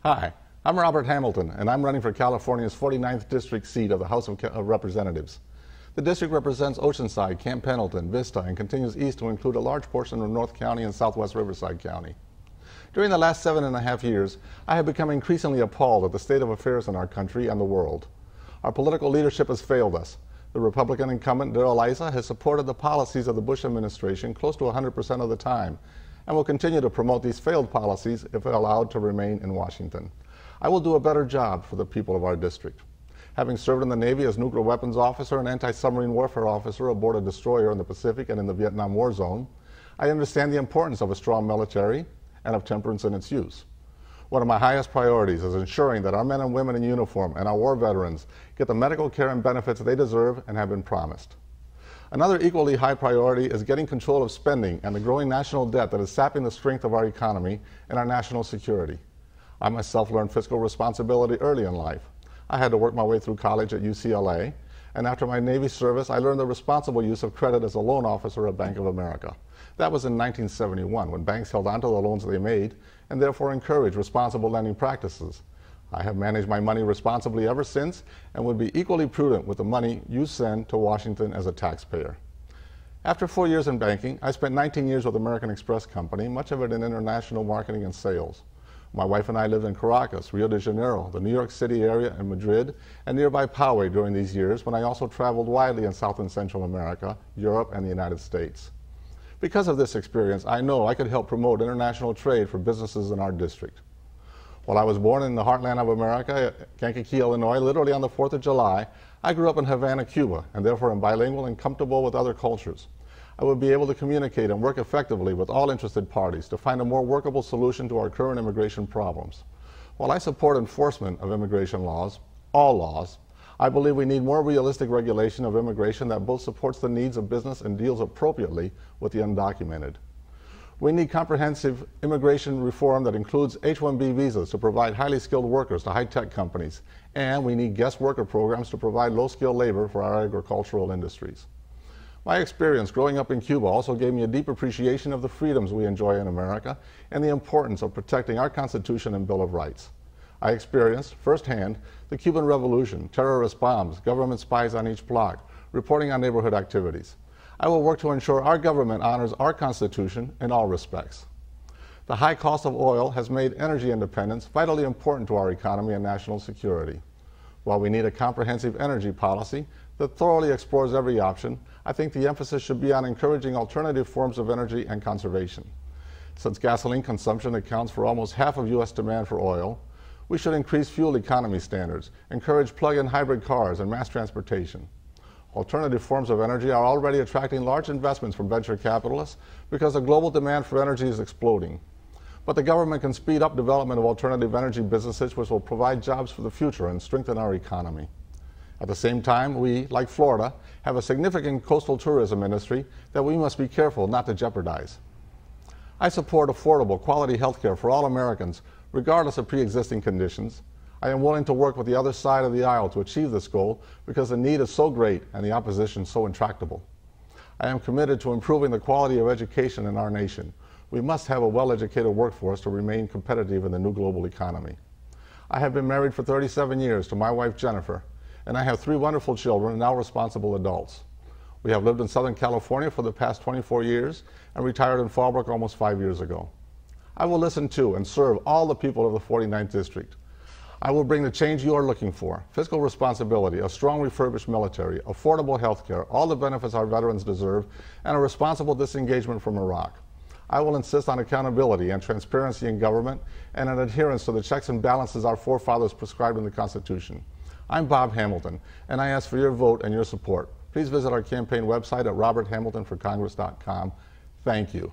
Hi, I'm Robert Hamilton, and I'm running for California's 49th District seat of the House of Representatives. The district represents Oceanside, Camp Pendleton, Vista, and continues east to include a large portion of North County and southwest Riverside County. During the last 7.5 years, I have become increasingly appalled at the state of affairs in our country and the world. Our political leadership has failed us. The Republican incumbent, Darrell Issa, has supported the policies of the Bush administration close to 100% of the time, and will continue to promote these failed policies if allowed to remain in Washington. I will do a better job for the people of our district. Having served in the Navy as nuclear weapons officer and anti-submarine warfare officer aboard a destroyer in the Pacific and in the Vietnam War zone, I understand the importance of a strong military and of temperance in its use. One of my highest priorities is ensuring that our men and women in uniform and our war veterans get the medical care and benefits they deserve and have been promised. Another equally high priority is getting control of spending and the growing national debt that is sapping the strength of our economy and our national security. I myself learned fiscal responsibility early in life. I had to work my way through college at UCLA, and after my Navy service, I learned the responsible use of credit as a loan officer at Bank of America. That was in 1971, when banks held onto the loans they made and therefore encouraged responsible lending practices. I have managed my money responsibly ever since and would be equally prudent with the money you send to Washington as a taxpayer. After 4 years in banking, I spent 19 years with American Express Company, much of it in international marketing and sales. My wife and I lived in Caracas, Rio de Janeiro, the New York City area, and Madrid, and nearby Poway during these years when I also traveled widely in South and Central America, Europe, and the United States. Because of this experience, I know I could help promote international trade for businesses in our district. While I was born in the heartland of America, Kankakee, Illinois, literally on the 4th of July, I grew up in Havana, Cuba, and therefore am bilingual and comfortable with other cultures. I would be able to communicate and work effectively with all interested parties to find a more workable solution to our current immigration problems. While I support enforcement of immigration laws, all laws, I believe we need more realistic regulation of immigration that both supports the needs of business and deals appropriately with the undocumented. We need comprehensive immigration reform that includes H-1B visas to provide highly skilled workers to high-tech companies, and we need guest worker programs to provide low-skilled labor for our agricultural industries. My experience growing up in Cuba also gave me a deep appreciation of the freedoms we enjoy in America and the importance of protecting our Constitution and Bill of Rights. I experienced firsthand the Cuban Revolution, terrorist bombs, government spies on each block, reporting on neighborhood activities. I will work to ensure our government honors our Constitution in all respects. The high cost of oil has made energy independence vitally important to our economy and national security. While we need a comprehensive energy policy that thoroughly explores every option, I think the emphasis should be on encouraging alternative forms of energy and conservation. Since gasoline consumption accounts for almost half of U.S. demand for oil, we should increase fuel economy standards, encourage plug-in hybrid cars and mass transportation. Alternative forms of energy are already attracting large investments from venture capitalists because the global demand for energy is exploding. But the government can speed up development of alternative energy businesses which will provide jobs for the future and strengthen our economy. At the same time, we, like Florida, have a significant coastal tourism industry that we must be careful not to jeopardize. I support affordable, quality health care for all Americans, regardless of pre-existing conditions. I am willing to work with the other side of the aisle to achieve this goal because the need is so great and the opposition so intractable. I am committed to improving the quality of education in our nation. We must have a well-educated workforce to remain competitive in the new global economy. I have been married for 37 years to my wife Jennifer, and I have 3 wonderful children, now responsible adults. We have lived in Southern California for the past 24 years and retired in Fallbrook almost 5 years ago. I will listen to and serve all the people of the 49th District. I will bring the change you are looking for: fiscal responsibility, a strong refurbished military, affordable health care, all the benefits our veterans deserve, and a responsible disengagement from Iraq. I will insist on accountability and transparency in government and an adherence to the checks and balances our forefathers prescribed in the Constitution. I'm Bob Hamilton, and I ask for your vote and your support. Please visit our campaign website at roberthamiltonforcongress.com. Thank you.